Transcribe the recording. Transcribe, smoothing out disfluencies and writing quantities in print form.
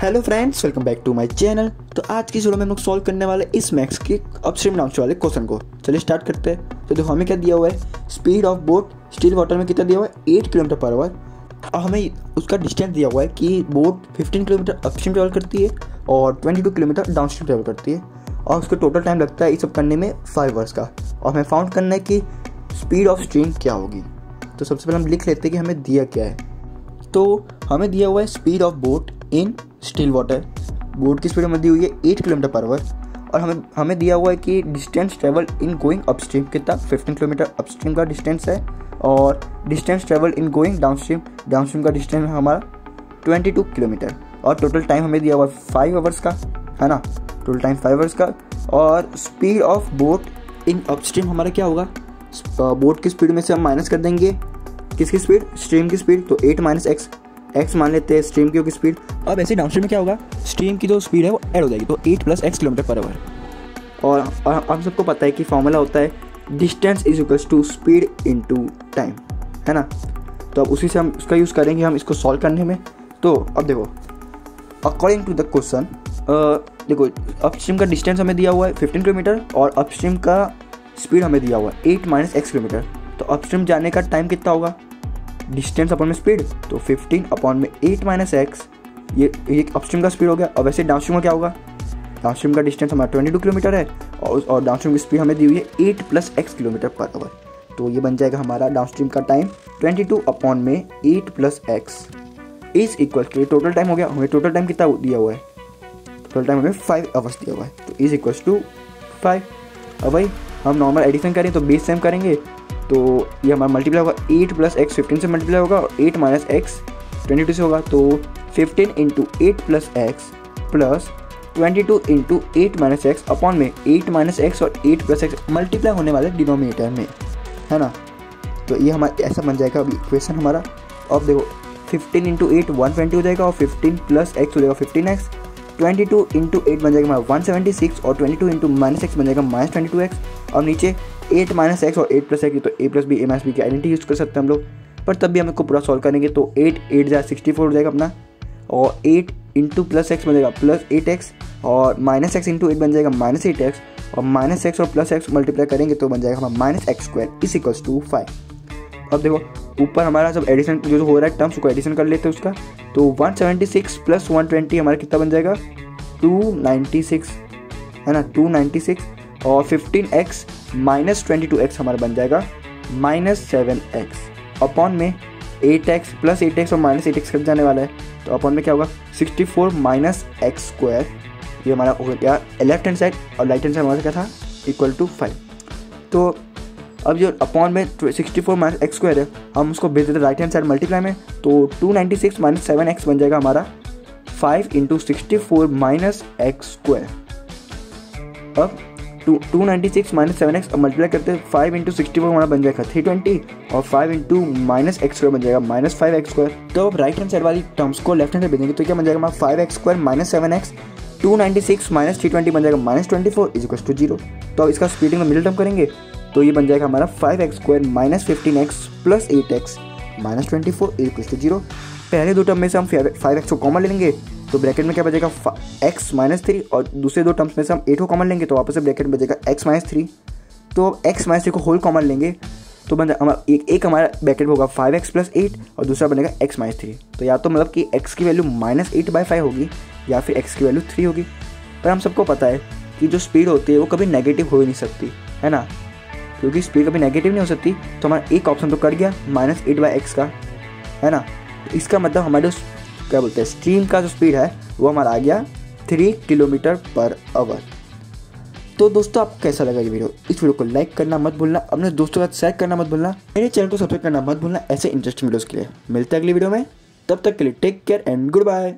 Hello friends, welcome back to my channel. तो आज की वीडियो में हम लोग सॉल्व करने वाले इस मैक्स के अपस्ट्रीम डाउनस्ट्रीम वाले क्वेश्चन को। चलिए स्टार्ट करते हैं। तो देखो हमें क्या दिया हुआ है, speed of boat still water में कितना दिया हुआ है 8 किलोमीटर पर आवर, और हमें उसका डिस्टेंस दिया हुआ है कि बोट 15 किलोमीटर अपस्ट्रीम ट्रेवल करती है और 22 किलोमीटर डाउनस्ट्रीम ट्रेवल करती है, और उसका टोटल टाइम लगता है ये सब करने में 5 आवर्स का। और हमें फाउंड करना है कि स्पीड ऑफ स्ट्रीम क्या होगी। तो सबसे पहले हम लिख लेते हैं कि हमें दिया क्या है। तो हमें दिया हुआ है speed of boat in still water, boat की स्पीड हमें दी हुई है 8 किलोमीटर पर आवर, और हमें दिया हुआ है कि distance travel in going upstream कितना 15 किलोमीटर अपस्ट्रीम का डिस्टेंस है, और distance travel in going downstream का डिस्टेंस हमारा 22 किलोमीटर, और टोटल टाइम हमें दिया हुआ है 5 आवर्स का, है ना, टोटल टाइम 5 आवर्स का। और speed of boat in upstream हमारा क्या होगा, बोट की स्पीड में से हम माइनस कर देंगे किसकी स्पीड, स्ट्रीम की स्पीड, तो 8 माइनस एक्स मान लेते हैं स्ट्रीम की स्पीड। अब ऐसे डाउनस्ट्रीम में क्या होगा, स्ट्रीम की जो स्पीड है वो ऐड हो जाएगी, तो 8 plus x kilometre per hour. और हम सबको पता है कि फॉर्मूला होता है distance is equals to speed into time, है ना। तो अब उसी से हम उसका यूज़ करेंगे हम इसको सॉल्व करने में। तो अब देखो, अकॉर्डिंग टू द क्वेश्चन, देखो अपस्ट्रीम का डिस्टेंस हमें दिया हुआ है 15 किलोमीटर और अपस्ट्रीम का स्पीड हमें दिया हुआ है 8 माइनस एक्स किलोमीटर। तो अपस्ट्रीम जाने का टाइम कितना होगा, डिस्टेंस अपॉन में स्पीड, तो 15 अपॉन में 8 माइनस एक्स, ये अपस्ट्रीम का स्पीड हो गया। अब वैसे डाउनस्ट्रीम का क्या होगा, डाउनस्ट्रीम का डिस्टेंस हमारा 22 किलोमीटर है, और डाउनस्ट्रीम की स्पीड हमें दी हुई है 8 plus x kilometre per our. तो ये बन जाएगा हमारा डाउनस्ट्रीम का टाइम 22 अपॉन में 8 plus x is equal to, total time हो गया, हमें टोटल टाइम कितना दिया हुआ है, टोटल टाइम हमें 5 आवर्स दिया हुआ है, तो इज इक्वल टू 5। अब भाई हम नॉर्मल एडिशन करें तो बेस सेम करेंगे, तो ये हमारा मल्टीप्लाई होगा 8 प्लस एक्स 15 से मल्टीप्लाई होगा, और 8 माइनस एक्स 22 से होगा, तो 15 into 8 plus x plus 22 into 8 minus x upon में 8 माइनस एक्स और 8 प्लस एक्स मल्टीप्लाई होने वाले डिनोमिनेटर में, है ना। तो ये हमारा ऐसा बन जाएगा अभी इक्वेशन हमारा। अब देखो 15 इंटू 8 120 हो जाएगा, और 15 प्लस एक्स हो जाएगा 15x, 22 इंटू 8 बन जाएगा हमारा 176, और 22 इंटू माइनस एक्स बन जाएगा माइनस 22x, और नीचे 8 माइनस एक्स और 8 प्लस एक्स, तो a plus B A minus B की आइडेंटिटी यूज़ कर सकते हैं हम लोग। पर तब भी हम इसको पूरा सॉल्व करेंगे तो 8 जा 64 हो जाएगा अपना, और 8 इंटू प्लस एक्स बन जाएगा प्लस 8x, और माइनस एक्स इंटू 8 बन जाएगा माइनस 8x, और माइनस एक्स और प्लस एक्स मल्टीप्लाई करेंगे तो बन जाएगा हमारा minus x square is equals to 5। अब देखो ऊपर हमारा सब एडिशन जो हो रहा है टर्म्स को एडिशन कर लेते हैं उसका, तो 176 प्लस 120 हमारा कितना बन जाएगा 296, है ना, 296, और 15x माइनस 22x हमारा बन जाएगा माइनस 7x, अपॉन में 8x प्लस 8x और माइनस 8x कट जाने वाला है, तो अपॉन में क्या होगा 64 माइनस एक्स स्क्वायर, ये हमारा हो गया लेफ्ट हैंड साइड, और राइट हैंड साइड हमारा क्या था इक्वल टू 5। तो अब जो अपॉन में 64 माइनस एक्स स्क्वायर है हम उसको भेज देते राइट हैंड साइड मल्टीप्लाई में, तो 296 माइनस 7x बन जाएगा हमारा 5 इंटू 64 माइनस एक्स स्क्वायर। अब 296 माइनस 7x मल्टीप्लाई करते हैं 5 इंटू 64 हमारा बन जाएगा 320, और 5 इंटू माइनस एक्स स्क्वायर बन जाएगा माइनस 5x स्क्वायर। तो अब राइट हैंड साइड वाली टर्म्स को लेफ्ट हैंड से भेजेंगे तो क्या बन जाएगा हमारा 5x square minus 7x, 296 minus 320 बन जाएगा माइनस 24 इज इक्वल टू 0। तो अब इसका स्प्लिटिंग में मिडिल टर्म करेंगे तो ये बन जाएगा हमारा 5x square minus 15x plus 8x minus 24 is equal to 0। पहले दो टर्म में से हम 5x को कॉमन ले लेंगे, तो ब्रैकेट में क्या बचेगा x माइनस 3, और दूसरे दो टर्म्स में से हम 8 को कॉमन लेंगे तो वापस से ब्रैकेट में बचेगा x माइनस 3। तो x माइनस 3 को होल कॉमन लेंगे तो बन हमारा एक हमारा ब्रैकेट में होगा 5x प्लस 8, और दूसरा बनेगा x माइनस 3। तो या तो मतलब कि x की वैल्यू माइनस 8/5 होगी, या फिर x की वैल्यू 3 होगी। पर हम सबको पता है कि जो स्पीड होती है वो कभी नेगेटिव हो ही नहीं सकती, है ना, क्योंकि स्पीड कभी नेगेटिव नहीं हो सकती। तो हमारा एक ऑप्शन तो कट गया माइनस 8/x का, है ना। तो इसका मतलब हमारे क्या बोलते हैं स्ट्रीम का जो स्पीड है वो हमारा आ गया 3 किलोमीटर पर आवर। तो दोस्तों आपको कैसा लगा ये वीडियो, इस वीडियो को लाइक करना मत भूलना, अपने दोस्तों के साथ शेयर करना मत भूलना, मेरे चैनल को सब्सक्राइब करना मत भूलना ऐसे इंटरेस्टिंग वीडियोस के लिए। मिलते हैं अगली वीडियो में, तब तक के लिए take care and good bye.